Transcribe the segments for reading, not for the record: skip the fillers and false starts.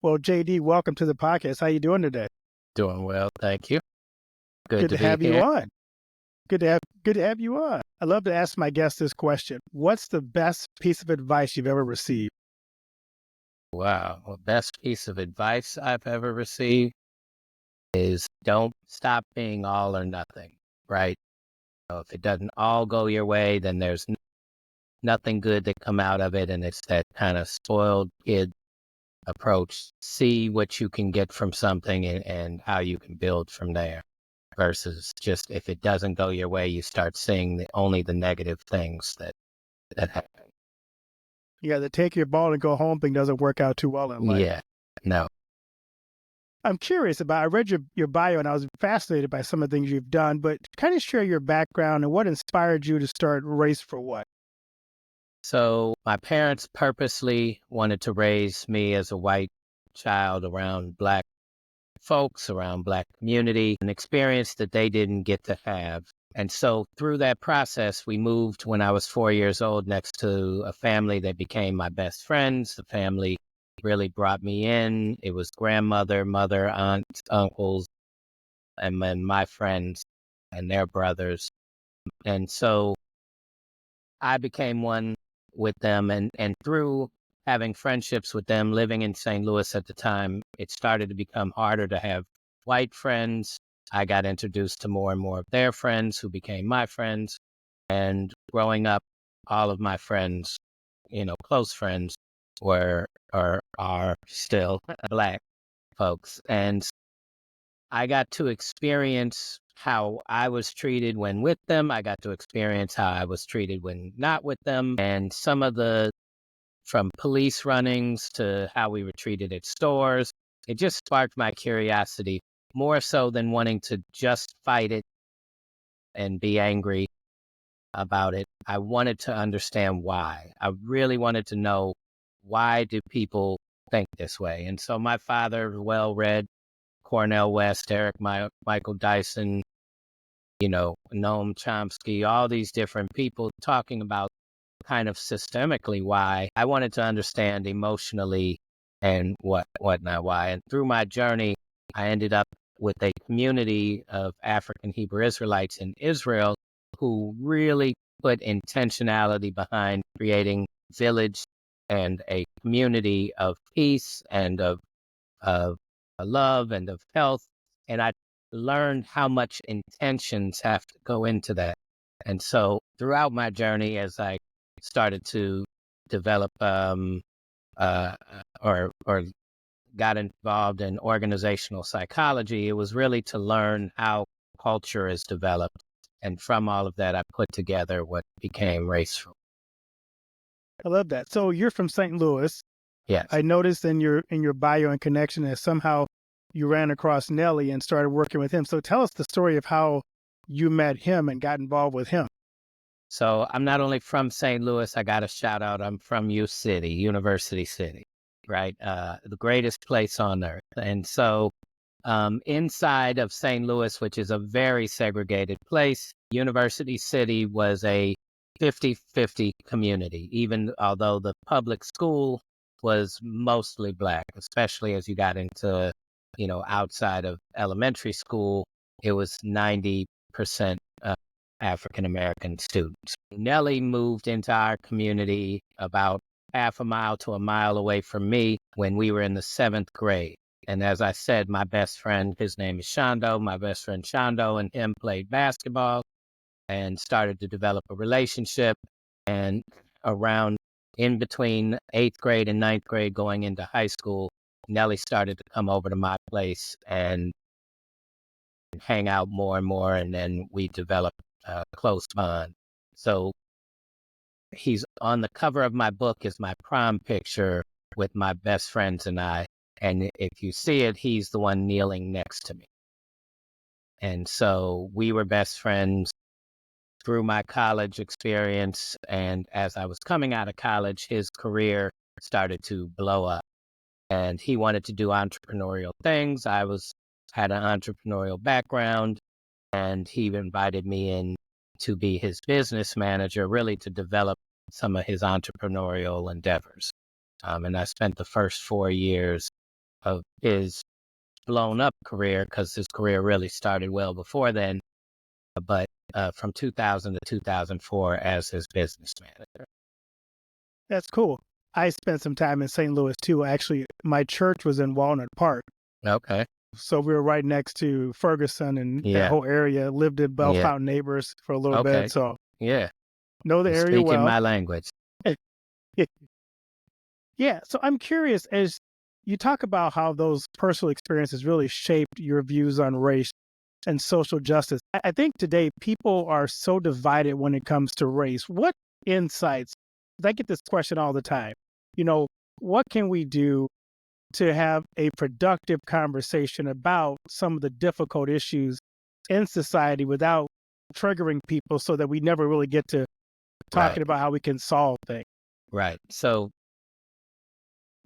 Well, JD, welcome to the podcast. How you doing today? Doing well, thank you. Good Good to to be have you here. on. Good to have you on. I love to ask my guests this question. What's the best piece of advice you've ever received? Wow. Well, best piece of advice I've ever received is don't stop being all or nothing, right? If it doesn't all go your way, then there's nothing good that come out of it. And it's that kind of spoiled kid approach. See what you can get from something and how you can build from there versus just if it doesn't go your way, you start seeing only the negative things that happen. Yeah, the take your ball and go home thing doesn't work out too well in life. Yeah. No. I'm curious I read your bio and I was fascinated by some of the things you've done, but kind of share your background and what inspired you to start Race for What? So my parents purposely wanted to raise me as a white child around Black folks, around Black community, an experience that they didn't get to have. And so through that process, we moved when I was 4 years old next to a family that became my best friends. The family really brought me in. It was grandmother, mother, aunts, uncles, and then my friends and their brothers. And so I became one with them, and through having friendships with them, living in St. Louis at the time, it started to become harder to have white friends. I got introduced to more and more of their friends who became my friends. And growing up, all of my friends, close friends were or are still Black folks. And I got to experience how I was treated when with them. I got to experience how I was treated when not with them. And some of from police runnings to how we were treated at stores, it just sparked my curiosity more so than wanting to just fight it and be angry about it. I wanted to understand why. I really wanted to know, why do people think this way? And so my father, well read, Cornell West, Michael Dyson, Noam Chomsky, all these different people talking about kind of systemically why. I wanted to understand emotionally and whatnot why. And through my journey, I ended up with a community of African Hebrew Israelites in Israel who really put intentionality behind creating village and a community of peace and of love and of health. And I learned how much intentions have to go into that. And so throughout my journey, as I started to develop uh, or got involved in organizational psychology, it was really to learn how culture is developed. And from all of that, I put together what became Raceful. I love that. So you're from St. Louis. Yes. I noticed in your bio and connection that somehow you ran across Nelly and started working with him. So tell us the story of how you met him and got involved with him. So I'm not only from St. Louis, I got a shout out. I'm from U City, University City, right? The greatest place on earth. And so inside of St. Louis, which is a very segregated place, University City was a 50-50 community, even although the public school was mostly Black, especially as you got into, outside of elementary school, it was 90% African American students. Nelly moved into our community about half a mile to a mile away from me when we were in the 7th grade. And as I said, my best friend, his name is Shondo, my best friend Shondo and him played basketball and started to develop a relationship. And around in between 8th grade and 9th grade going into high school, Nelly started to come over to my place and hang out more and more. And then we developed a close bond. So he's on the cover of my book is my prom picture with my best friends and I. And if you see it, he's the one kneeling next to me. And so we were best friends through my college experience. And as I was coming out of college, his career started to blow up and he wanted to do entrepreneurial things. Had an entrepreneurial background and he invited me in to be his business manager, really to develop some of his entrepreneurial endeavors. And I spent the first 4 years of his blown up career, because his career really started well before then, but from 2000 to 2004 as his business manager. That's cool. I spent some time in St. Louis too. Actually, my church was in Walnut Park. Okay. So we were right next to Ferguson and that Yeah. whole area. Lived in Bell Yeah. Fountain Neighbors for a little Okay. bit. So Yeah. know the You're area speaking well. my language. Yeah. So I'm curious, as you talk about how those personal experiences really shaped your views on race and social justice. I think today people are so divided when it comes to race. What insights? 'Cause I get this question all the time. What can we do to have a productive conversation about some of the difficult issues in society without triggering people so that we never really get to talking about how we can solve things? Right. So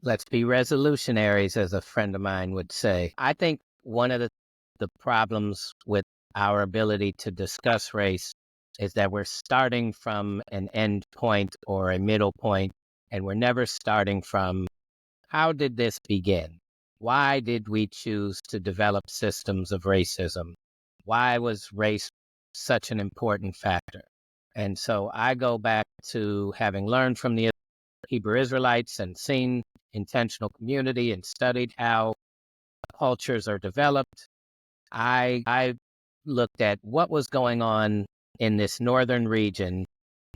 let's be resolutionaries, as a friend of mine would say. I think one of the problems with our ability to discuss race is that we're starting from an end point or a middle point, and we're never starting from how did this begin? Why did we choose to develop systems of racism? Why was race such an important factor? And so I go back to having learned from the Hebrew Israelites and seen intentional community and studied how cultures are developed. I looked at what was going on in this northern region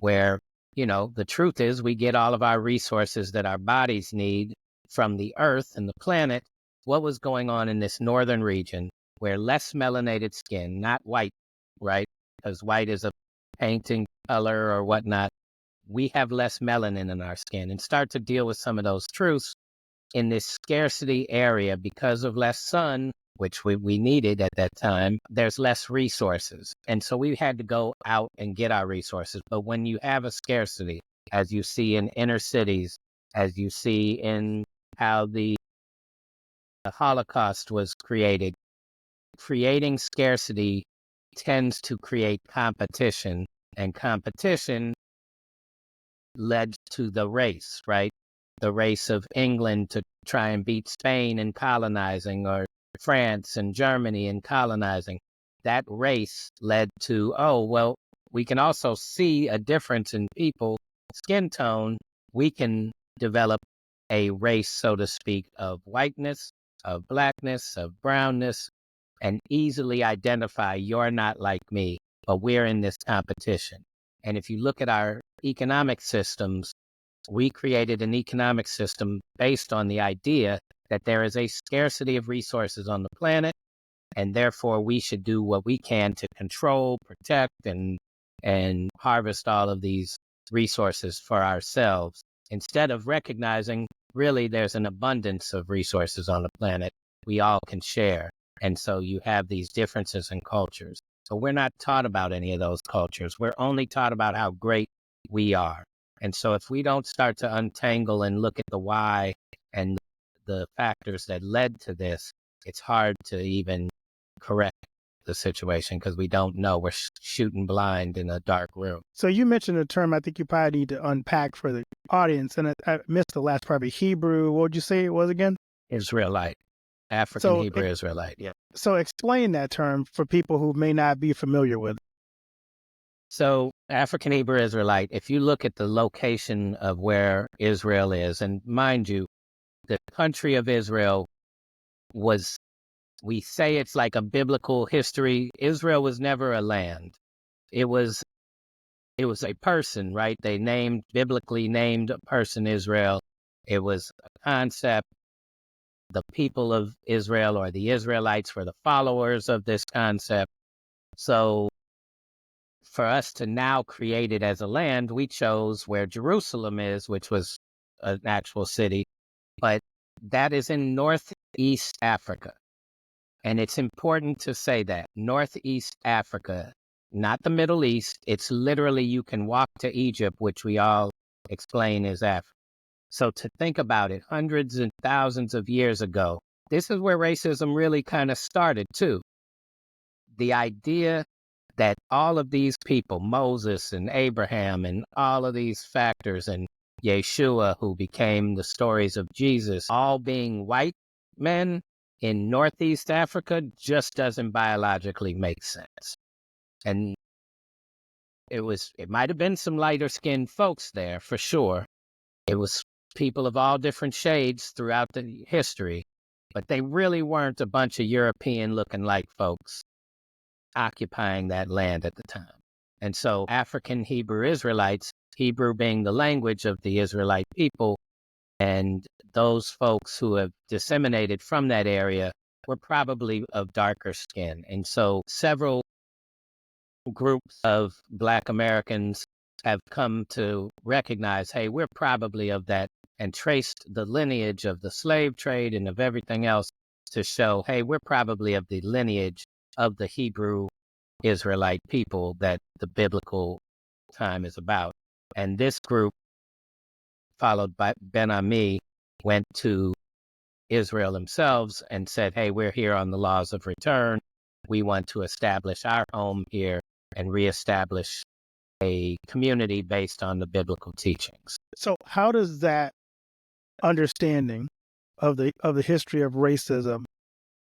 where, the truth is we get all of our resources that our bodies need from the earth and the planet. What was going on in this northern region where less melanated skin, not white, right? Because white is a painting color or whatnot. We have less melanin in our skin, and start to deal with some of those truths in this scarcity area because of less sun, which we needed at that time. There's less resources. And so we had to go out and get our resources. But when you have a scarcity, as you see in inner cities, as you see in how the Holocaust was created, creating scarcity tends to create competition, and competition led to the race, right? The race of England to try and beat Spain in colonizing, or France and Germany in colonizing. That race led to, oh, well, we can also see a difference in people, skin tone. We can develop a race, so to speak, of whiteness, of blackness, of brownness, and easily identify you're not like me, but we're in this competition. And if you look at our economic systems, we created an economic system based on the idea that there is a scarcity of resources on the planet, and therefore we should do what we can to control, protect, and harvest all of these resources for ourselves, instead of recognizing really there's an abundance of resources on the planet we all can share. And so you have these differences in cultures. So we're not taught about any of those cultures. We're only taught about how great we are. And so if we don't start to untangle and look at the why and the factors that led to this, it's hard to even correct the situation because we don't know. We're shooting blind in a dark room. So you mentioned a term I think you probably need to unpack for the audience, and I missed the last part. Hebrew, what would you say it was again? Israelite. African Hebrew Israelite. Yeah. So explain that term for people who may not be familiar with it. So African Hebrew Israelite, if you look at the location of where Israel is, and mind you, the country of Israel was, we say it's like a biblical history. Israel was never a land. It was a person, right? They biblically named a person Israel. It was a concept. The people of Israel, or the Israelites, were the followers of this concept. So for us to now create it as a land, we chose where Jerusalem is, which was an actual city, but that is in Northeast Africa. And it's important to say that Northeast Africa, not the Middle East. It's literally, you can walk to Egypt, which we all explain is Africa. So to think about it, hundreds and thousands of years ago, this is where racism really kind of started too. The idea that all of these people, Moses and Abraham and all of these factors, and Yeshua, who became the stories of Jesus, all being white, men in Northeast Africa just doesn't biologically make sense. And it might have been some lighter skinned folks there for sure. It was people of all different shades throughout the history, but they really weren't a bunch of European looking like folks occupying that land at the time. And so African Hebrew Israelites, Hebrew being the language of the Israelite people, and those folks who have disseminated from that area were probably of darker skin. And so several groups of Black Americans have come to recognize, hey, we're probably of that, and traced the lineage of the slave trade and of everything else to show, hey, we're probably of the lineage of the Hebrew Israelite people that the biblical time is about. And this group, followed by Ben Ami, went to Israel themselves and said, hey, we're here on the laws of return. We want to establish our home here and reestablish a community based on the biblical teachings. So how does that understanding of the history of racism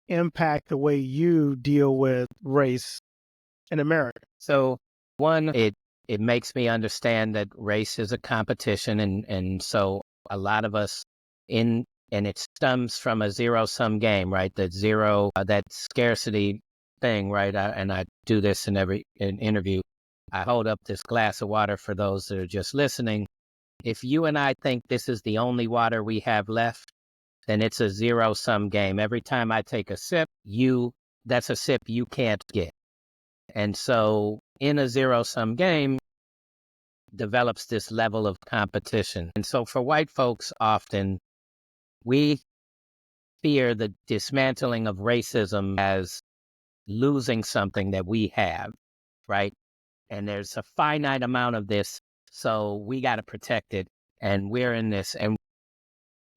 impact the way you deal with race in America? So one, it makes me understand that race is a competition, and so a lot of us and it stems from a zero-sum game, right? That zero, that scarcity thing, right? And I do this in every interview. I hold up this glass of water for those that are just listening. If you and I think this is the only water we have left, then it's a zero-sum game. Every time I take a sip, that's a sip you can't get. And so in a zero-sum game develops this level of competition. And so for white folks, often we fear the dismantling of racism as losing something that we have, right? And there's a finite amount of this, so we got to protect it. And we're in this. And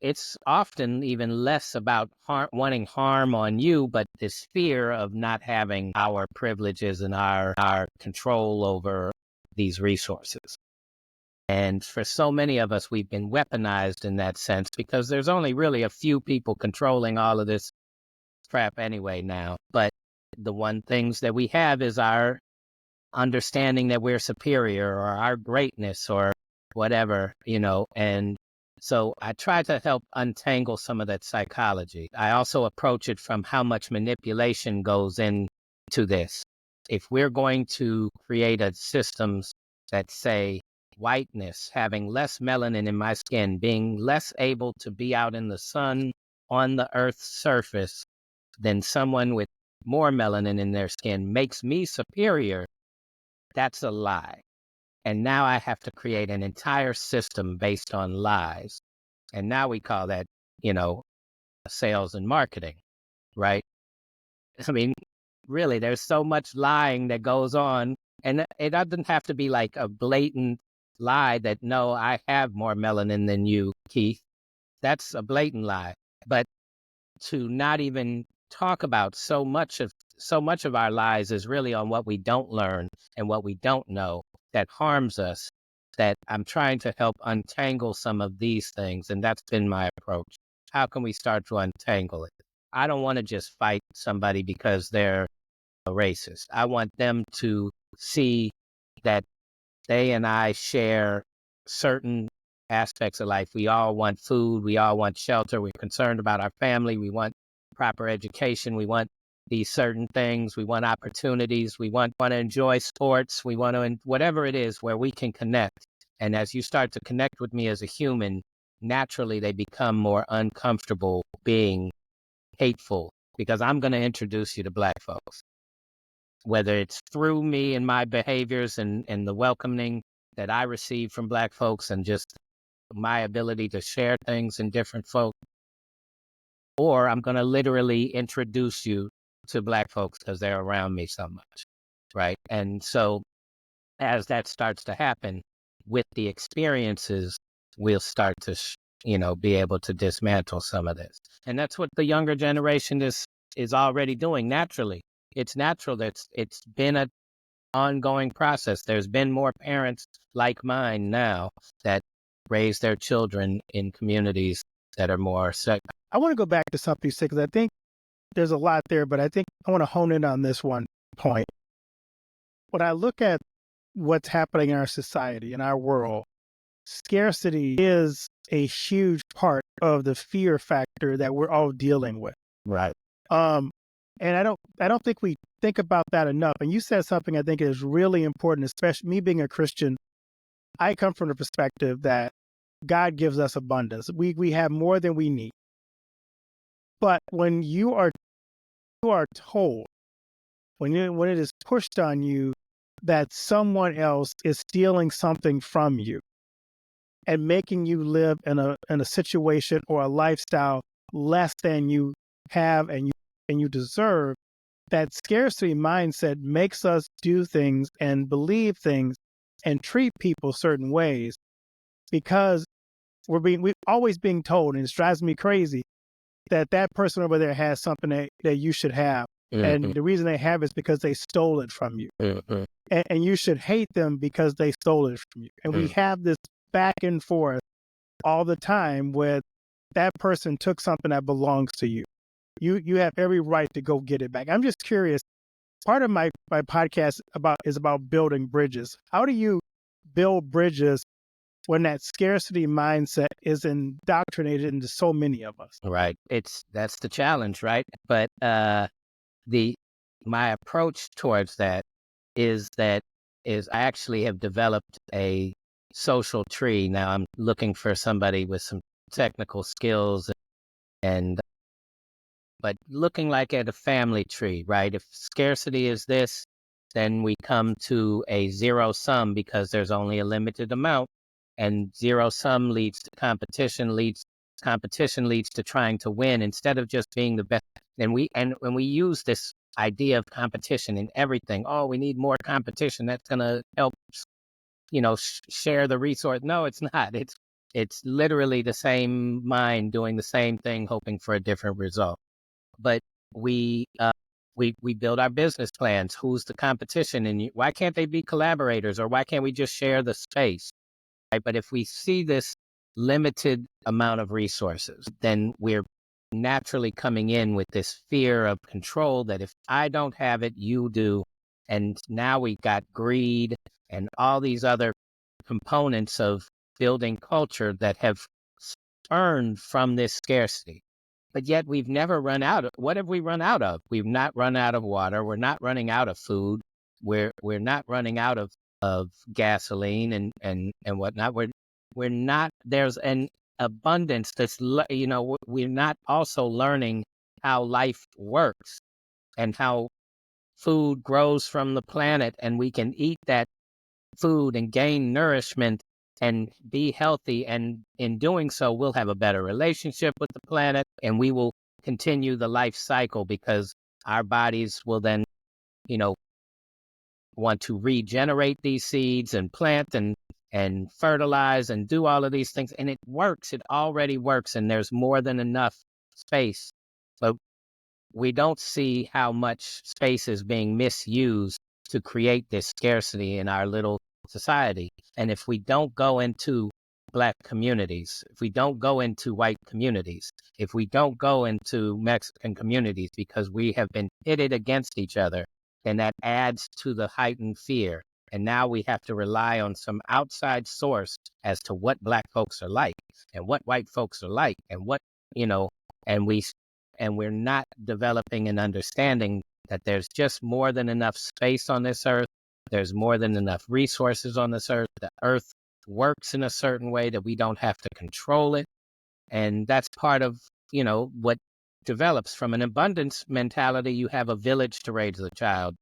it's often even less about wanting harm on you, but this fear of not having our privileges and our control over these resources. And for so many of us, we've been weaponized in that sense because there's only really a few people controlling all of this crap anyway now. But the one things that we have is our understanding that we're superior or our greatness or whatever, and so I try to help untangle some of that psychology. I also approach it from how much manipulation goes into this. If we're going to create a systems that say whiteness, having less melanin in my skin, being less able to be out in the sun on the earth's surface than someone with more melanin in their skin makes me superior, that's a lie. And now I have to create an entire system based on lies. And now we call that, sales and marketing, right? I mean, really, there's so much lying that goes on. And it doesn't have to be like a blatant lie that, no, I have more melanin than you, Keith. That's a blatant lie. But to not even talk about so much of our lies is really on what we don't learn and what we don't know that harms us, that I'm trying to help untangle some of these things. And that's been my approach. How can we start to untangle it? I don't want to just fight somebody because they're a racist. I want them to see that they and I share certain aspects of life. We all want food. We all want shelter. We're concerned about our family. We want proper education. We want these certain things. We want opportunities. We want to enjoy sports. We want to, whatever it is where we can connect. And as you start to connect with me as a human, naturally they become more uncomfortable being hateful because I'm going to introduce you to Black folks. Whether it's through me and my behaviors and the welcoming that I receive from Black folks and just my ability to share things in different folk, or I'm going to literally introduce you to Black folks because they're around me so much, right? And so as that starts to happen with the experiences, we'll start to, be able to dismantle some of this. And that's what the younger generation is already doing naturally. It's natural. It's been an ongoing process. There's been more parents like mine now that raise their children in communities that are more I want to go back to something you said because I think there's a lot there, but I think I want to hone in on this one point. When I look at what's happening in our society, in our world, scarcity is a huge part of the fear factor that we're all dealing with. Right. Um, and I don't think we think about that enough. And you said something I think is really important, especially me being a Christian. I come from the perspective that God gives us abundance. We have more than we need. But when you are told, when it is pushed on you that someone else is stealing something from you and making you live in a situation or a lifestyle less than you have and you deserve, that scarcity mindset makes us do things and believe things and treat people certain ways because we're always being told, and it drives me crazy, that that person over there has something that you should have. Mm-hmm. And the reason they have it is because they stole it from you. Mm-hmm. And you should hate them because they stole it from you. And we have this back and forth all the time with that person took something that belongs to you. You have every right to go get it back. I'm just curious. Part of my podcast is about building bridges. How do you build bridges when that scarcity mindset is indoctrinated into so many of us? Right. That's the challenge, right? But the my approach towards that is I actually have developed a social tree. Now I'm looking for somebody with some technical skills and but looking like at a family tree, right? If scarcity is this, then we come to a zero sum because there's only a limited amount, and zero sum leads to competition leads to trying to win instead of just being the best. And when we use this idea of competition in everything, oh, we need more competition. That's going to help, share the resource. No, it's not. It's literally the same mind doing the same thing, hoping for a different result. But we build our business plans. Who's the competition, and why can't they be collaborators, or why can't we just share the space? Right? But if we see this limited amount of resources, then we're naturally coming in with this fear of control that if I don't have it, you do. And now we've got greed and all these other components of building culture that have earned from this scarcity. But yet we've never run out of, what have we run out of? We've not run out of water. We're not running out of food. We're not running out of gasoline and whatnot. We're not, there's an abundance we're not also learning how life works and how food grows from the planet, and we can eat that food and gain nourishment and be healthy. And in doing so, we'll have a better relationship with the planet, and we will continue the life cycle because our bodies will then, want to regenerate these seeds and plant and fertilize and do all of these things. And it works. It already works. And there's more than enough space. But we don't see how much space is being misused to create this scarcity in our little society. And if we don't go into Black communities, if we don't go into white communities, if we don't go into Mexican communities because we have been pitted against each other, then that adds to the heightened fear. And now we have to rely on some outside source as to what Black folks are like and what white folks are like and what, and we're not developing an understanding that there's just more than enough space on this earth. There's more than enough resources on this earth. The earth works in a certain way that we don't have to control it. And that's part of, what develops from an abundance mentality. You have a village to raise a child,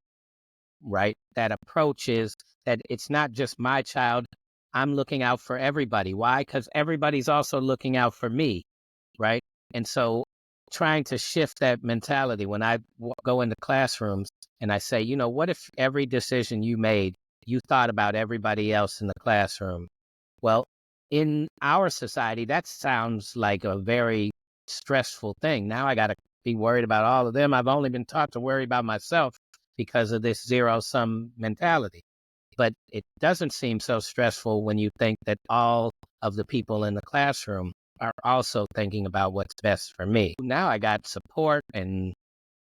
right? That approach is that it's not just my child. I'm looking out for everybody. Why? Because everybody's also looking out for me, right? And so trying to shift that mentality when I go into classrooms and I say, what if every decision you made, you thought about everybody else in the classroom? Well, in our society, that sounds like a very stressful thing. Now I got to be worried about all of them. I've only been taught to worry about myself because of this zero sum mentality. But it doesn't seem so stressful when you think that all of the people in the classroom are also thinking about what's best for me. Now I got support and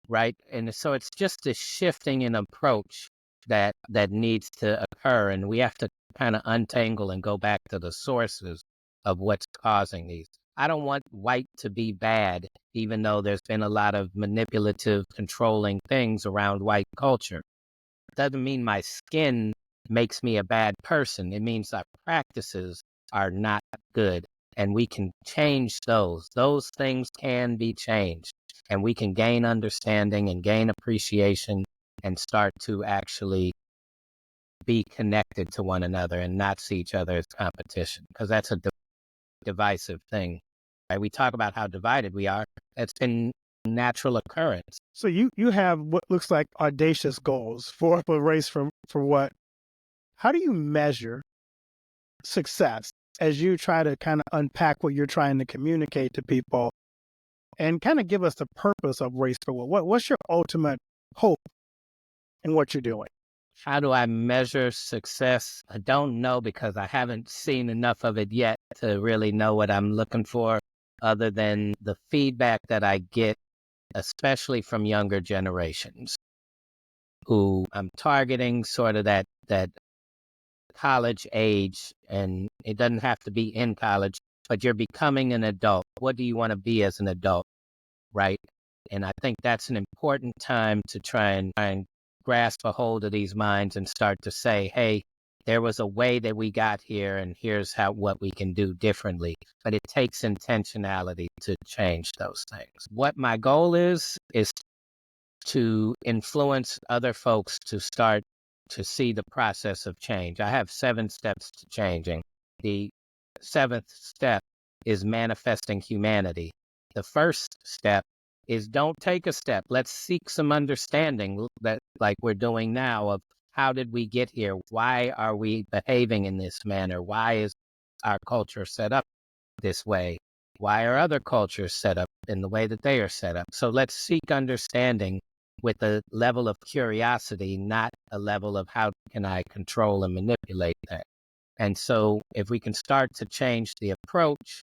right. And so it's just a shifting in approach that needs to occur. And we have to kind of untangle and go back to the sources of what's causing these. I don't want white to be bad, even though there's been a lot of manipulative, controlling things around white culture. Doesn't mean my skin makes me a bad person. It means our practices are not good. And we can change those. Those things can be changed. And we can gain understanding and gain appreciation and start to actually be connected to one another and not see each other as competition, because that's a divisive thing. Right? We talk about how divided we are. It's been natural occurrence. So you have what looks like audacious goals for race for what? How do you measure success as you try to kind of unpack what you're trying to communicate to people and kind of give us the purpose of race for what? What's your ultimate hope in what you're doing? How do I measure success? I don't know, because I haven't seen enough of it yet to really know what I'm looking for, other than the feedback that I get, especially from younger generations, who I'm targeting sort of that college age, and it doesn't have to be in college, but you're becoming an adult. What do you want to be as an adult, right? And I think that's an important time to try and grasp a hold of these minds and start to say, hey, there was a way that we got here, and here's what we can do differently. But it takes intentionality to change those things. What my goal is to influence other folks to start to see the process of change. I have 7 steps to changing. The 7th step is manifesting humanity. The first step is don't take a step. Let's seek some understanding, that like we're doing now, of how did we get here? Why are we behaving in this manner? Why is our culture set up this way? Why are other cultures set up in the way that they are set up? So let's seek understanding with a level of curiosity, not a level of how can I control and manipulate that. And so if we can start to change the approach,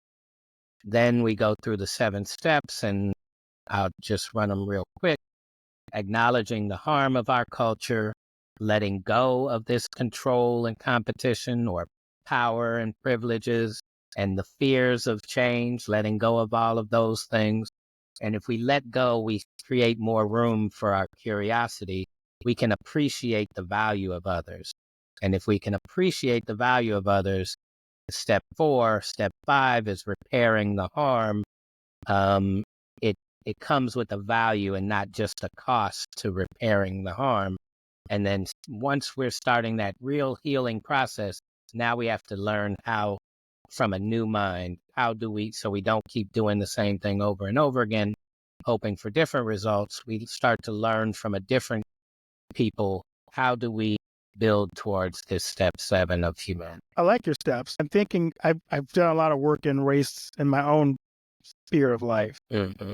then we go through the 7 steps, and I'll just run them real quick. Acknowledging the harm of our culture, letting go of this control and competition, or power and privileges, and the fears of change, letting go of all of those things. And if we let go, we create more room for our curiosity. We can appreciate the value of others. And if we can appreciate the value of others, step 5 is repairing the harm. It comes with a value and not just a cost to repairing the harm. And then once we're starting that real healing process, now we have to learn how, from a new mind, so we don't keep doing the same thing over and over again, hoping for different results. We start to learn from a different people. How do we build towards this step 7 of humanity? I like your steps. I'm thinking I've done a lot of work in race in my own sphere of life. Mm-hmm.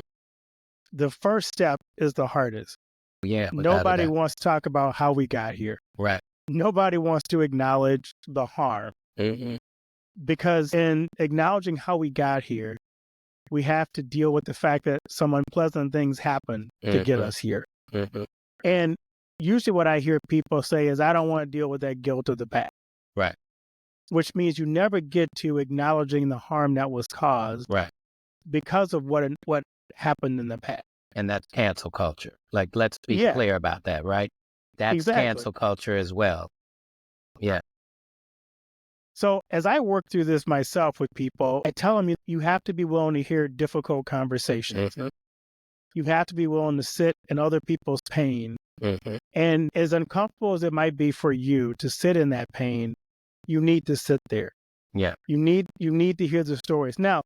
The first step is the hardest. Yeah. Nobody wants to talk about how we got here. Right. Nobody wants to acknowledge the harm. Mm-hmm. Because in acknowledging how we got here, we have to deal with the fact that some unpleasant things happen to get us here. Mm-hmm. And usually what I hear people say is, I don't want to deal with that guilt of the past. Right. Which means you never get to acknowledging the harm that was caused, right, because of what happened in the past. And that's cancel culture. Like, let's be clear about that, right? That's Exactly. Cancel culture as well. Yeah. So as I work through this myself with people, I tell them you have to be willing to hear difficult conversations. Mm-hmm. You have to be willing to sit in other people's pain. Mm-hmm. And as uncomfortable as it might be for you to sit in that pain, you need to sit there. Yeah. You need to hear the stories. Now,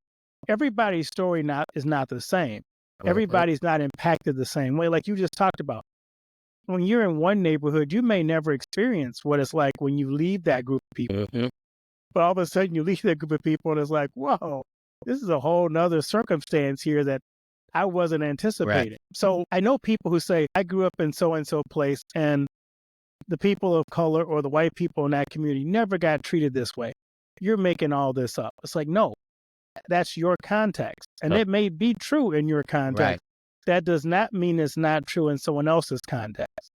everybody's story is not the same. Mm-hmm. Everybody's not impacted the same way. Like you just talked about. When you're in one neighborhood, you may never experience what it's like when you leave that group of people. Mm-hmm. But all of a sudden you leave that group of people and it's like, whoa, this is a whole nother circumstance here that I wasn't anticipating. Right. So I know people who say, I grew up in so-and-so place and the people of color or the white people in that community never got treated this way. You're making all this up. It's like, no, that's your context. And Oh, it may be true in your right. context. That does not mean it's not true in someone else's context.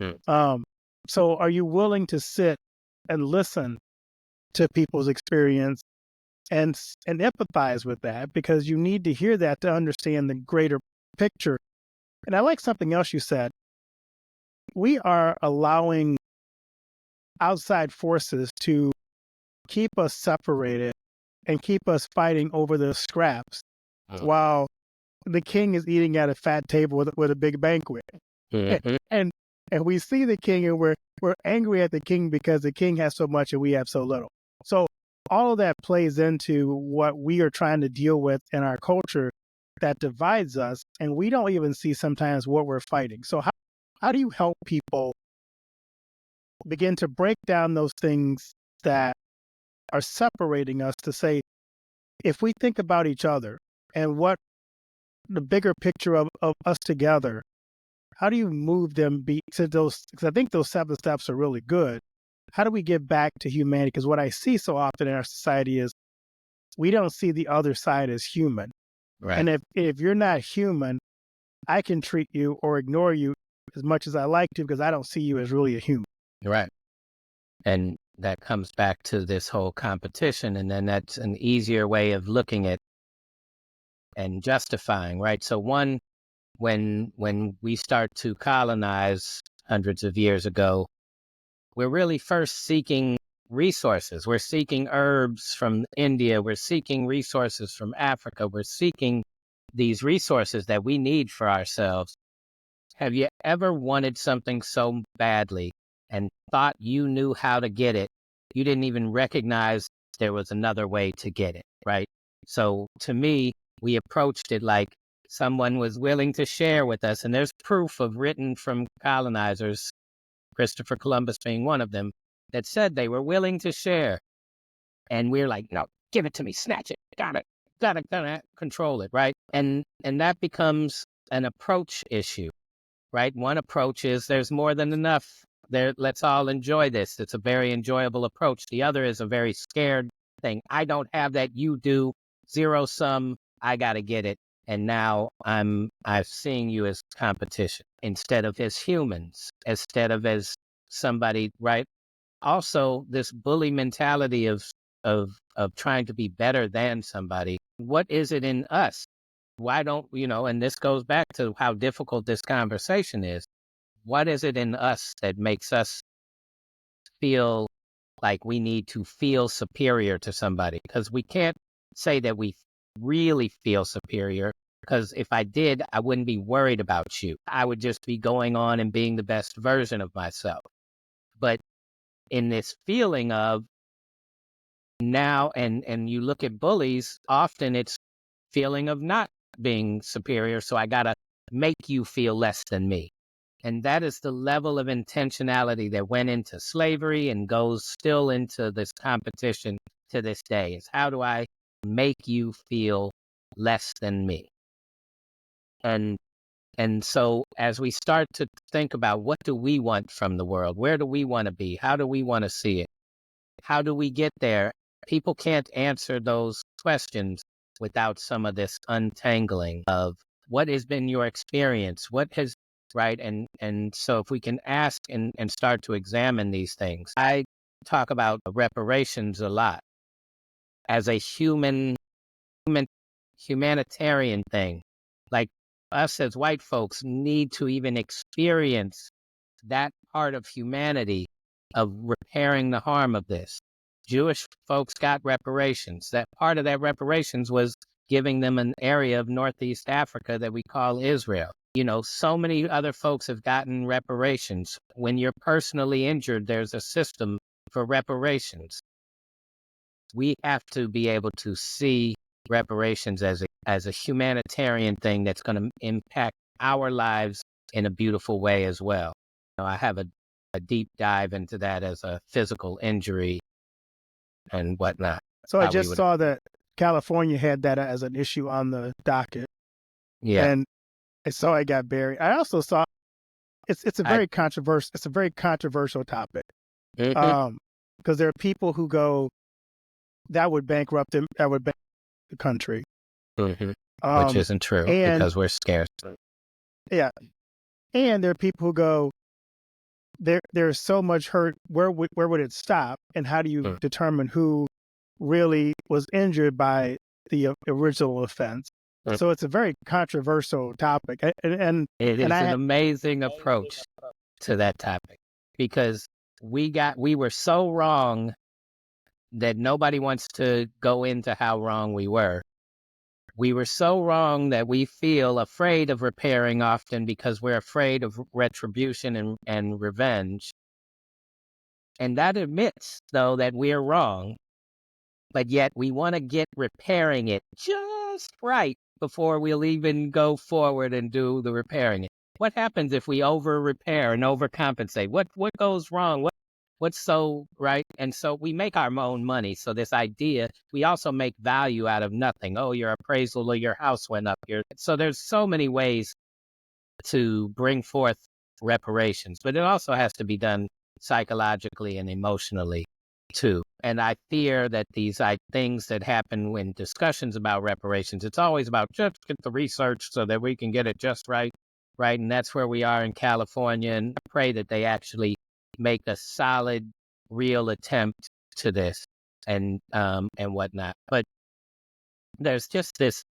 Mm. Um, so are you willing to sit and listen to people's experience and empathize with that? Because you need to hear that to understand the greater picture. And I like something else you said. We are allowing outside forces to keep us separated and keep us fighting over the scraps Mm. while the king is eating at a fat table with a big banquet. Mhm. And and we see the king and we're angry at the king because the king has so much and we have so little. So all of that plays into what we are trying to deal with in our culture that divides us, and we don't even see sometimes what we're fighting. So how do you help people begin to break down those things that are separating us to say, if we think about each other and what the bigger picture of us together, how do you move them to those? Because I think those 7 steps are really good. How do we get back to humanity? Because what I see so often in our society is we don't see the other side as human. Right. And if you're not human, I can treat you or ignore you as much as I like to because I don't see you as really a human. Right. And that comes back to this whole competition. And then that's an easier way of looking at and justifying, right? So one, when we start to colonize hundreds of years ago, we're really first seeking resources. We're seeking herbs from India. We're seeking resources from Africa. We're seeking these resources that we need for ourselves. Have you ever wanted something so badly and thought you knew how to get it? You didn't even recognize there was another way to get it, right? So to me, we approached it like someone was willing to share with us. And there's proof of written from colonizers, Christopher Columbus being one of them, that said they were willing to share. And we're like, no, give it to me, snatch it, gotta control it, right? And that becomes an approach issue, right? One approach is there's more than enough. There, let's all enjoy this. It's a very enjoyable approach. The other is a very scared thing. I don't have that, you do. Zero sum, I gotta get it. And now I'm seeing you as competition instead of as humans, instead of as somebody, right? Also, this bully mentality of trying to be better than somebody. What is it in us? Why don't and this goes back to how difficult this conversation is. What is it in us that makes us feel like we need to feel superior to somebody? Because we can't say that we really feel superior, because if I did, I wouldn't be worried about you. I would just be going on and being the best version of myself. But in this feeling of now, and you look at bullies, often it's feeling of not being superior, so I gotta make you feel less than me. And that is the level of intentionality that went into slavery and goes still into this competition to this day. Is how do I make you feel less than me? And and so as we start to think about what do we want from the world, where do we want to be, how do we want to see it, how do we get there? People can't answer those questions without some of this untangling of what has been your experience, what has, right? And so if we can ask and start to examine these things. I talk about reparations a lot as a human humanitarian thing. Like us as white folks need to even experience that part of humanity of repairing the harm of this. Jewish folks got reparations. That part of that reparations was giving them an area of Northeast Africa that we call Israel. So many other folks have gotten reparations. When you're personally injured, there's a system for reparations. We have to be able to see reparations as a humanitarian thing that's going to impact our lives in a beautiful way as well. I have a deep dive into that as a physical injury and whatnot. So I How we just would, saw that California had that as an issue on the docket, yeah, and I saw it got buried. I also saw it's a I, very controversial topic. mhm, Because there are people who go that would bankrupt them. the country. hmm Which Um, isn't true and because we're scarce. yeah, and there are people who go, there's so much hurt. Where would it stop? And how do you Mm. determine who really was injured by the original offense? Mm. So it's a very controversial topic, It and is I an had amazing approach to that topic because we were so wrong that nobody wants to go into how wrong we were. We were so wrong that we feel afraid of repairing often because we're afraid of retribution and revenge. And that admits, though, that we're wrong, but yet we want to get repairing it just right before we'll even go forward and do the repairing it. What happens if we over repair and overcompensate? What goes wrong? What's so right? And so we make our own money. So this idea, we also make value out of nothing. Oh, your appraisal of your house went up. So there's so many ways to bring forth reparations, but it also has to be done psychologically and emotionally too. And I fear that these things that happen when discussions about reparations, it's always about just get the research so that we can get it just right, right? And that's where we are in California. And I pray that they actually make a solid, real attempt to this and whatnot. But there's just this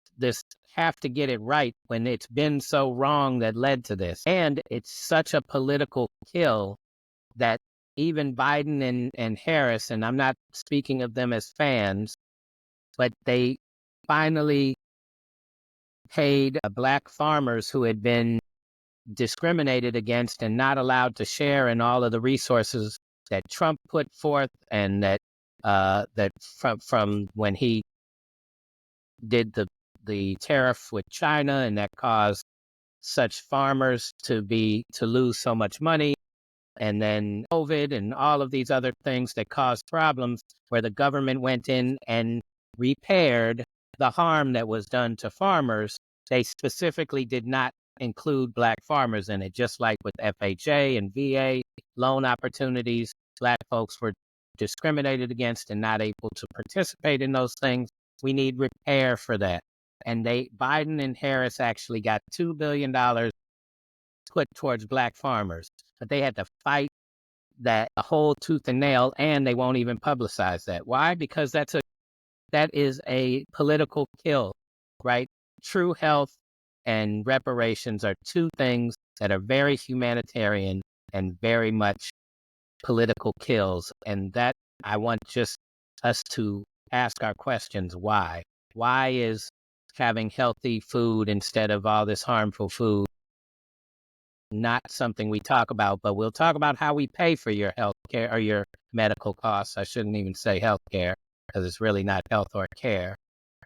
have to get it right when it's been so wrong that led to this. And it's such a political kill that even Biden and Harris, and I'm not speaking of them as fans, but they finally paid black farmers who had been discriminated against and not allowed to share in all of the resources that Trump put forth, and that from when he did the tariff with China, and that caused such farmers to lose so much money. And then COVID and all of these other things that caused problems where the government went in and repaired the harm that was done to farmers. They specifically did not include black farmers in it, just like with FHA and VA loan opportunities. Black folks were discriminated against and not able to participate in those things. We need repair for that. And Biden and Harris actually got $2 billion put towards black farmers, but they had to fight that a whole tooth and nail, and they won't even publicize that. Why? Because that is a political kill, right? True health and reparations are two things that are very humanitarian and very much political kills. And that I want just us to ask our questions. Why? Why is having healthy food instead of all this harmful food not something we talk about? But we'll talk about how we pay for your health care or your medical costs. I shouldn't even say health care because it's really not health or care.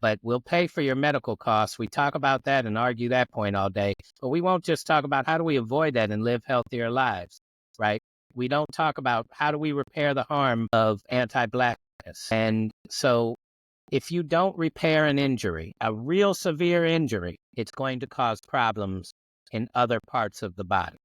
But we'll pay for your medical costs. We talk about that and argue that point all day. But we won't just talk about how do we avoid that and live healthier lives, right? We don't talk about how do we repair the harm of anti-Blackness. And so if you don't repair an injury, a real severe injury, it's going to cause problems in other parts of the body.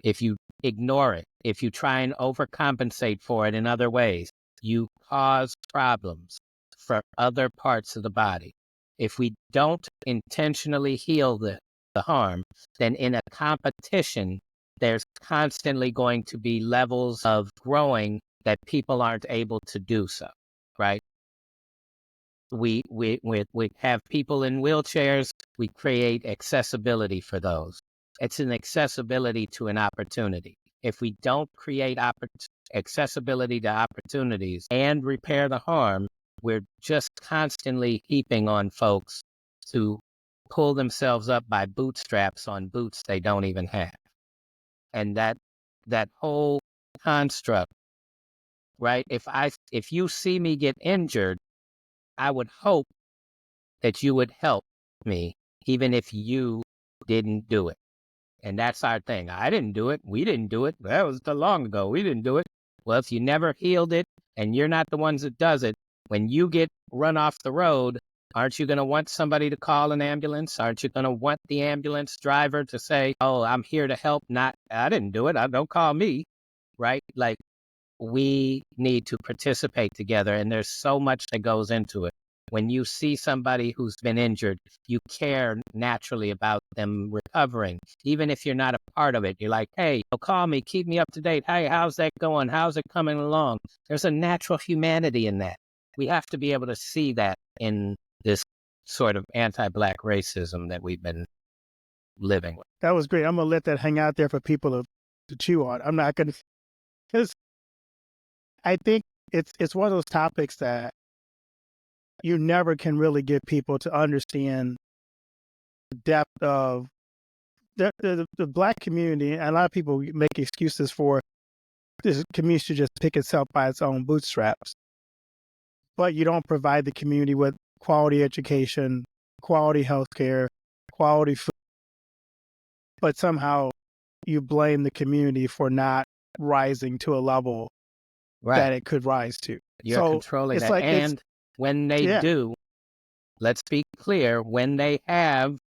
If you ignore it, if you try and overcompensate for it in other ways, you cause problems for other parts of the body. If we don't intentionally heal the harm, then in a competition, there's constantly going to be levels of growing that people aren't able to do so, right? We have people in wheelchairs, we create accessibility for those. It's an accessibility to an opportunity. If we don't create accessibility to opportunities and repair the harm, we're just constantly heaping on folks to pull themselves up by bootstraps on boots they don't even have. And that whole construct, right? If you see me get injured, I would hope that you would help me, even if you didn't do it. And that's our thing. I didn't do it. We didn't do it. That was too long ago. We didn't do it. Well, if you never healed it and you're not the ones that does it, when you get run off the road, aren't you going to want somebody to call an ambulance? Aren't you going to want the ambulance driver to say, oh, I'm here to help, not, I didn't do it. Don't call me, right? Like, we need to participate together. And there's so much that goes into it. When you see somebody who's been injured, you care naturally about them recovering. Even if you're not a part of it, you're like, hey, call me, keep me up to date. Hey, how's that going? How's it coming along? There's a natural humanity in that. We have to be able to see that in this sort of anti-Black racism that we've been living with. That was great. I'm going to let that hang out there for people to chew on. I'm not going to, because I think it's one of those topics that you never can really get people to understand the depth of the Black community. And a lot of people make excuses for this community should just pick itself by its own bootstraps. But you don't provide the community with quality education, quality healthcare, quality food. But somehow you blame the community for not rising to a level that it could rise to. You're controlling that. And when they do, let's be clear, when they have,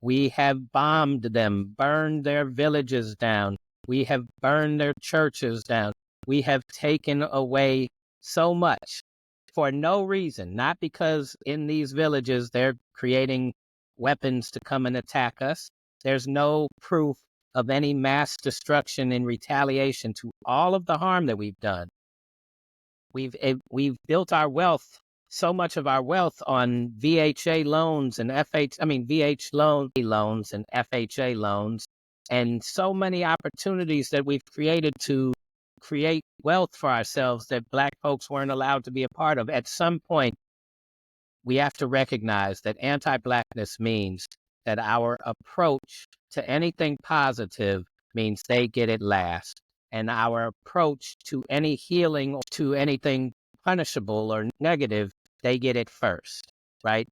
we have bombed them, burned their villages down. We have burned their churches down. We have taken away so much for no reason, not because in these villages they're creating weapons to come and attack us. There's no proof of any mass destruction in retaliation to all of the harm that we've done. We've built our wealth, so much of our wealth, on VHA loans and VH loans and FHA loans, and so many opportunities that we've created to create wealth for ourselves that Black folks weren't allowed to be a part of. At some point, we have to recognize that anti-Blackness means that our approach to anything positive means they get it last. And our approach to any healing or to anything punishable or negative, they get it first, right?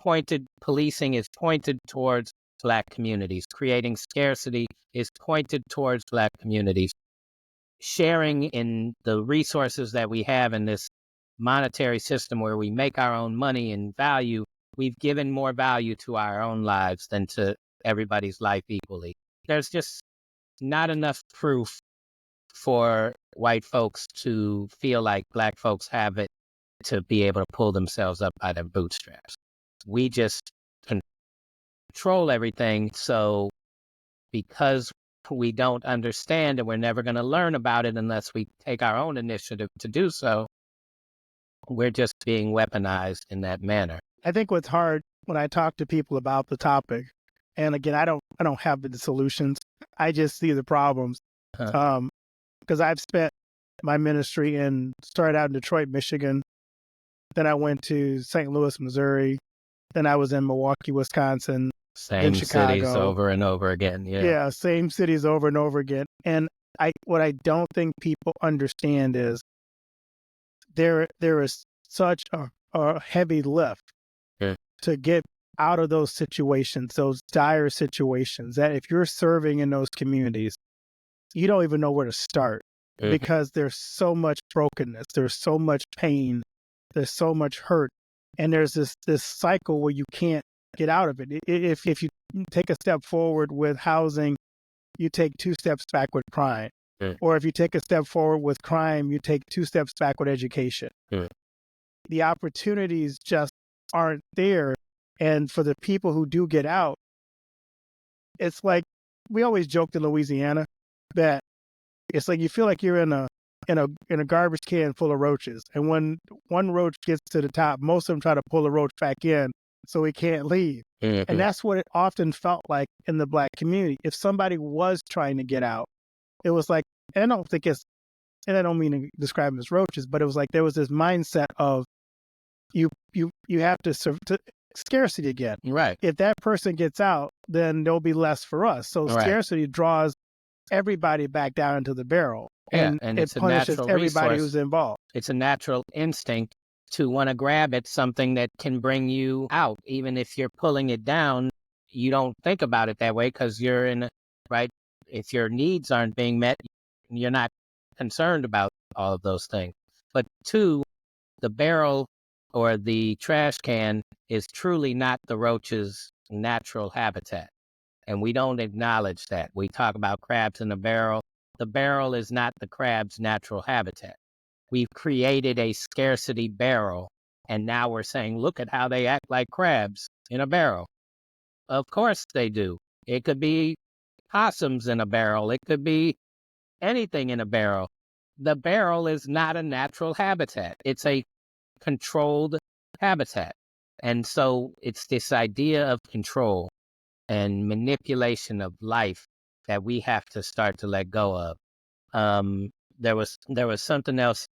Policing is pointed towards Black communities. Creating scarcity is pointed towards Black communities. Sharing in the resources that we have in this monetary system where we make our own money and value, we've given more value to our own lives than to everybody's life equally. There's just not enough proof for white folks to feel like Black folks have it to be able to pull themselves up by their bootstraps. We just control everything. So because we don't understand and we're never going to learn about it unless we take our own initiative to do so, we're just being weaponized in that manner. I think what's hard when I talk to people about the topic, and again, I don't have the solutions. I just see the problems. Because I've spent my ministry started out in Detroit, Michigan. Then I went to St. Louis, Missouri. Then I was in Milwaukee, Wisconsin. Same cities over and over again. Yeah, same cities over and over again. And what I don't think people understand is there is such a heavy lift to get out of those situations, those dire situations, that if you're serving in those communities, you don't even know where to start because there's so much brokenness, there's so much pain, there's so much hurt, and there's this cycle where you can't get out of it. If you take a step forward with housing, you take 2 steps back with crime. Or if you take a step forward with crime, you take 2 steps back with education. The opportunities just aren't there. And for the people who do get out, it's like, we always joked in Louisiana that it's like you feel like you're in a garbage can full of roaches. And when one roach gets to the top, most of them try to pull the roach back in so he can't leave. And that's what it often felt like in the Black community. If somebody was trying to get out, it was like, and I don't think and I don't mean to describe them as roaches, but it was like there was this mindset of you have to scarcity again. Right. If that person gets out, then there'll be less for us. So scarcity draws everybody back down into the barrel. And it punishes everybody who's involved. It's a natural instinct to want to grab at something that can bring you out. Even if you're pulling it down, you don't think about it that way because you're right? If your needs aren't being met, you're not concerned about all of those things. But 2, the barrel or the trash can is truly not the roach's natural habitat. And we don't acknowledge that. We talk about crabs in the barrel. The barrel is not the crab's natural habitat. We've created a scarcity barrel And now we're saying, look at how they act like crabs in a barrel. Of course they do. It could be possums in a barrel. It could be anything in a barrel. The barrel is not a natural habitat. It's a controlled habitat. And so it's this idea of control and manipulation of life that we have to start to let go of. There was something else,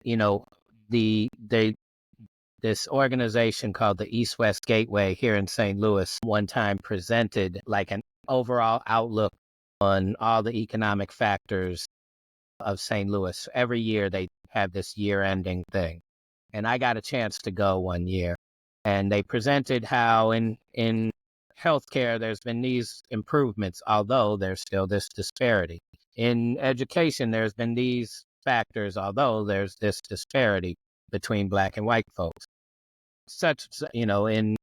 this organization called the East West Gateway here in St. Louis one time presented like an overall outlook on all the economic factors of St. Louis. Every year they have this year-ending thing. And I got a chance to go one year. And they presented how in healthcare there's been these improvements, although there's still this disparity. In education, there's been these factors, although there's this disparity between Black and white folks. In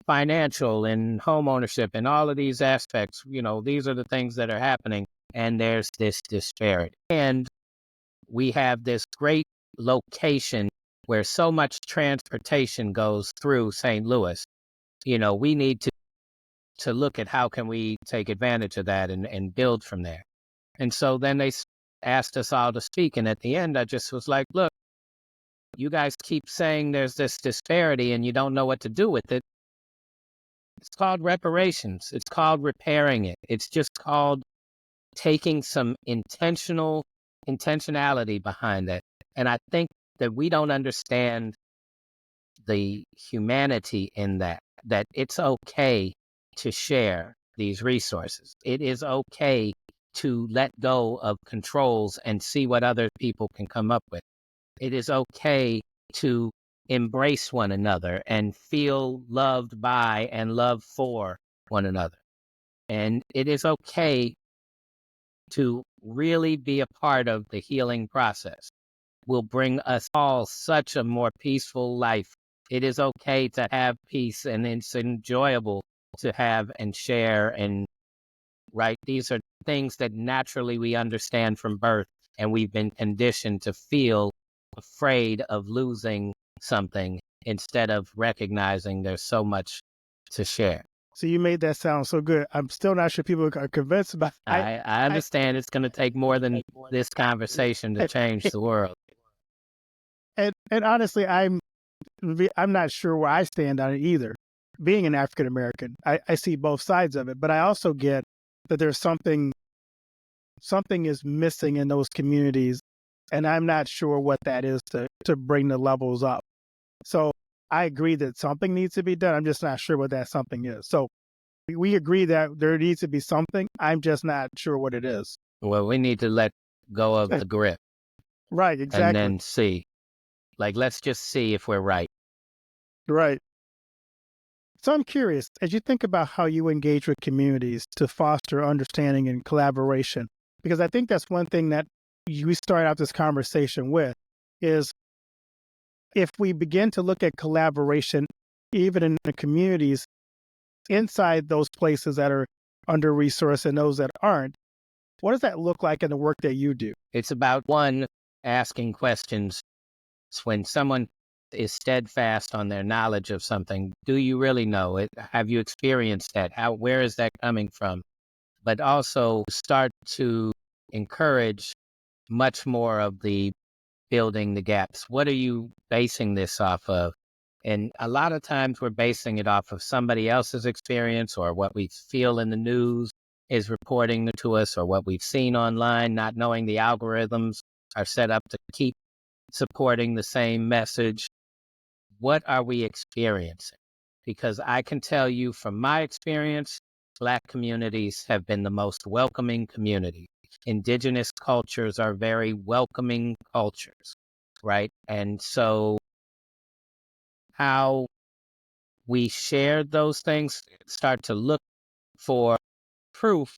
financial, in home ownership, in all of these aspects, these are the things that are happening, and there's this disparity. And we have this great location where so much transportation goes through St. Louis. We need to look at how can we take advantage of that and build from there. And so then they asked us all to speak. And at the end, I just was like, look, you guys keep saying there's this disparity and you don't know what to do with it. It's called reparations. It's called repairing it. It's just called taking some intentionality behind that. And I think that we don't understand the humanity in that it's okay to share these resources. It is okay to let go of controls and see what other people can come up with. It is okay to embrace one another and feel loved by and loved for one another. And it is okay to really be a part of the healing process. Will bring us all such a more peaceful life. It is okay to have peace, and it's enjoyable to have and share. And right, these are things that naturally we understand from birth, and we've been conditioned to feel afraid of losing something instead of recognizing there's so much to share. So you made that sound so good. I'm still not sure people are convinced about. I understand it's going to take more than this conversation to change the world. And honestly, I'm not sure where I stand on it either. Being an African American, I see both sides of it, but I also get that there's something is missing in those communities, and I'm not sure what that is to bring the levels up. So I agree that something needs to be done. I'm just not sure what that something is. So we agree that there needs to be something. I'm just not sure what it is. Well, we need to let go of the grip. Right, exactly. And then see. Let's just see if we're right. Right. So I'm curious, as you think about how you engage with communities to foster understanding and collaboration, because I think that's one thing that we start out this conversation with, is if we begin to look at collaboration, even in the communities, inside those places that are under-resourced and those that aren't, what does that look like in the work that you do? It's about, one, asking questions. When someone is steadfast on their knowledge of something, do you really know it? Have you experienced that? Where is that coming from? But also start to encourage much more of the building the gaps. What are you basing this off of? And a lot of times we're basing it off of somebody else's experience, or what we feel in the news is reporting to us, or what we've seen online, not knowing the algorithms are set up to keep supporting the same message. What are we experiencing? Because I can tell you from my experience, Black communities have been the most welcoming community. Indigenous cultures are very welcoming cultures, right? And so how we share those things, start to look for proof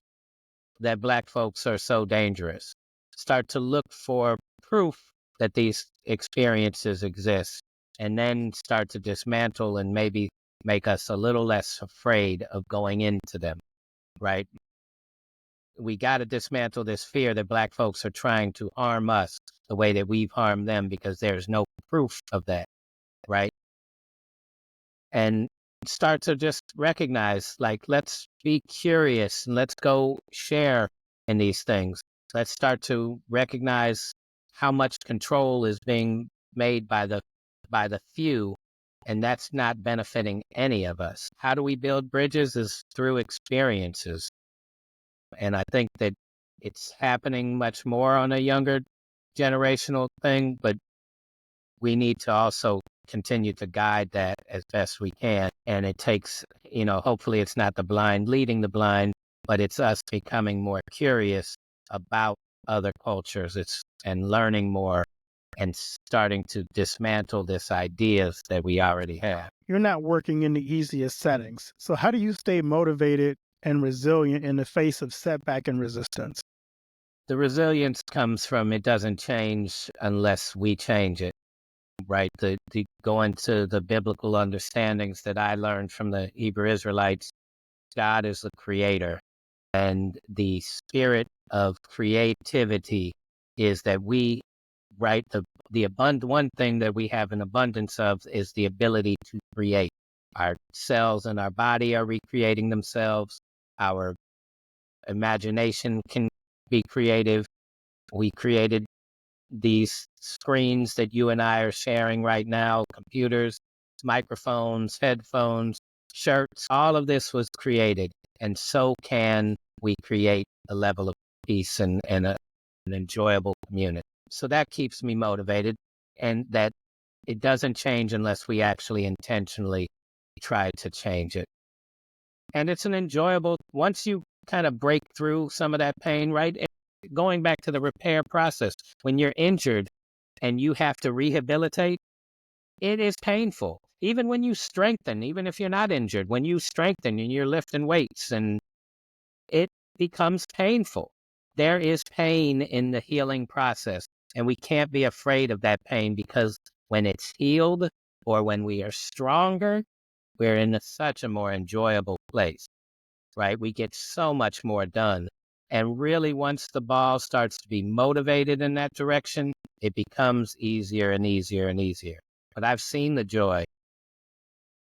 that Black folks are so dangerous. Start to look for proof that these experiences exist, and then start to dismantle and maybe make us a little less afraid of going into them, right? We got to dismantle this fear that Black folks are trying to harm us the way that we've harmed them, because there's no proof of that, right? and start to just recognize, like, let's be curious and let's go share in these things. Let's start to recognize how much control is being made by the few, and that's not benefiting any of us. How do we build bridges? Is through experiences. And I think that it's happening much more on a younger generational thing, but we need to also continue to guide that as best we can. And it takes, hopefully it's not the blind leading the blind, but it's us becoming more curious about other cultures. And learning more and starting to dismantle this ideas that we already have. You're not working in the easiest settings. So how do you stay motivated and resilient in the face of setback and resistance? The resilience comes from it doesn't change unless we change it, right? The going to the biblical understandings that I learned from the Hebrew Israelites, God is the creator, and the spirit of creativity is that we, right? One thing that we have an abundance of is the ability to create. Our cells in our body are recreating themselves. Our imagination can be creative. We created these screens that you and I are sharing right now, computers, microphones, headphones, shirts, all of this was created. And so can we create a level of peace and an enjoyable community. So that keeps me motivated, and that it doesn't change unless we actually intentionally try to change it. And it's an enjoyable, once you kind of break through some of that pain, right? Going back to the repair process, when you're injured and you have to rehabilitate, it is painful. Even when you strengthen, even if you're not injured, when you strengthen and you're lifting weights, and it becomes painful. There is pain in the healing process, and we can't be afraid of that pain, because when it's healed or when we are stronger, we're in such a more enjoyable place, right? We get so much more done. And really, once the ball starts to be motivated in that direction, it becomes easier and easier and easier. But I've seen the joy.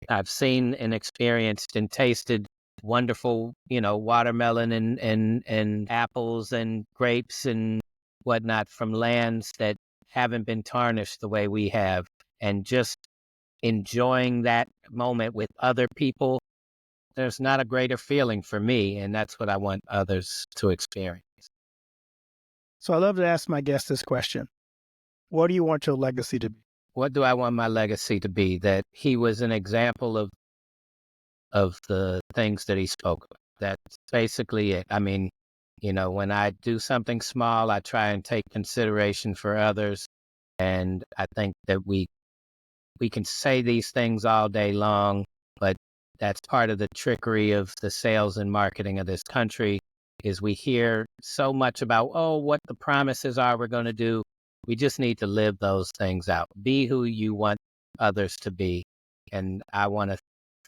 I've seen and experienced and tasted wonderful, watermelon and apples and grapes and whatnot from lands that haven't been tarnished the way we have. And just enjoying that moment with other people, there's not a greater feeling for me. And that's what I want others to experience. So I love to ask my guests this question. What do you want your legacy to be? What do I want my legacy to be? That he was an example of the things that he spoke of. That's basically it. I mean, when I do something small, I try and take consideration for others. And I think that we can say these things all day long, but that's part of the trickery of the sales and marketing of this country, is we hear so much about, oh, what the promises are we're going to do. We just need to live those things out. Be who you want others to be. And I want to,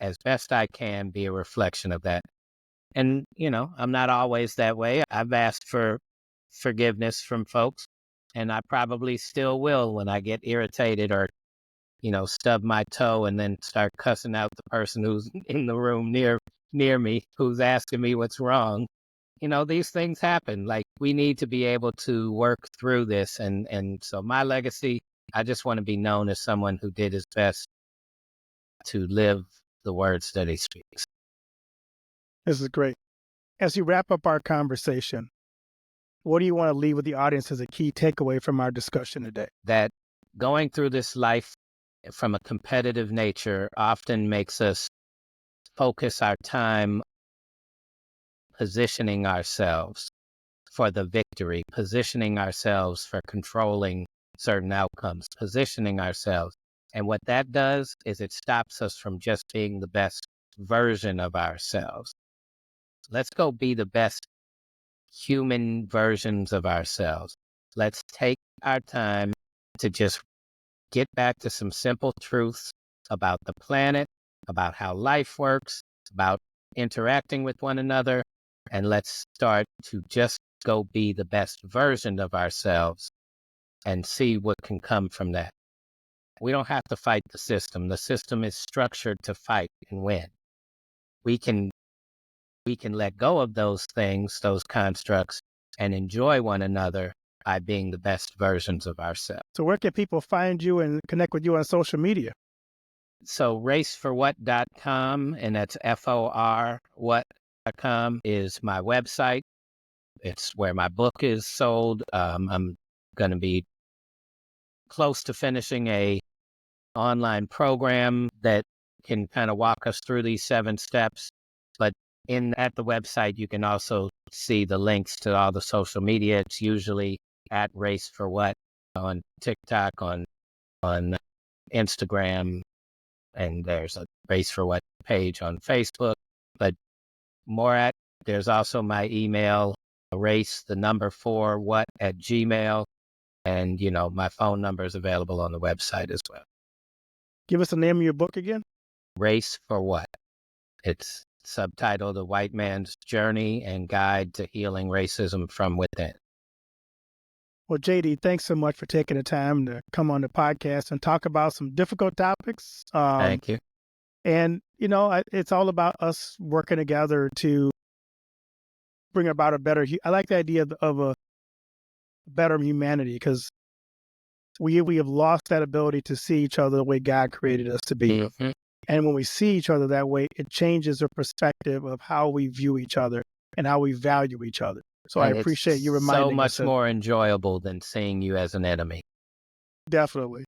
as best I can, be a reflection of that. And, I'm not always that way. I've asked for forgiveness from folks, and I probably still will when I get irritated or, stub my toe and then start cussing out the person who's in the room near me, who's asking me what's wrong. These things happen. Like, we need to be able to work through this. And so my legacy, I just want to be known as someone who did his best to live the words that he speaks. This is great. As we wrap up our conversation, what do you want to leave with the audience as a key takeaway from our discussion today? That going through this life from a competitive nature often makes us focus our time positioning ourselves for the victory, positioning ourselves for controlling certain outcomes, positioning ourselves. And what that does is it stops us from just being the best version of ourselves. Let's go be the best human versions of ourselves. Let's take our time to just get back to some simple truths about the planet, about how life works, about interacting with one another, and let's start to just go be the best version of ourselves and see what can come from that. We don't have to fight the system. The system is structured to fight and win. We can let go of those things, those constructs, and enjoy one another by being the best versions of ourselves. So where can people find you and connect with you on social media? So raceforwhat.com, and that's FOR what.com is my website. It's where my book is sold. I'm going to be close to finishing a online program that can kind of walk us through these 7 steps. But at the website, you can also see the links to all the social media. It's usually at Race for What on TikTok, on Instagram, and there's a Race for What page on Facebook. But there's also my email, race, the number 4, what at Gmail. And, my phone number is available on the website as well. Give us the name of your book again. Race for What? It's subtitled The White Man's Journey and Guide to Healing Racism from Within. Well, JD, thanks so much for taking the time to come on the podcast and talk about some difficult topics. Thank you. And, it's all about us working together to bring about a better, I like the idea of a better humanity, because we have lost that ability to see each other the way God created us to be. Mm-hmm. And when we see each other that way, it changes the perspective of how we view each other and how we value each other. So And I appreciate you reminding so us. much more enjoyable than seeing you as an enemy. Definitely.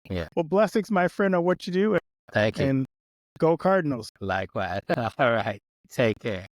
Yeah. Well, blessings, my friend, on what you do. Thank you. And go Cardinals. Likewise. All right. Take care.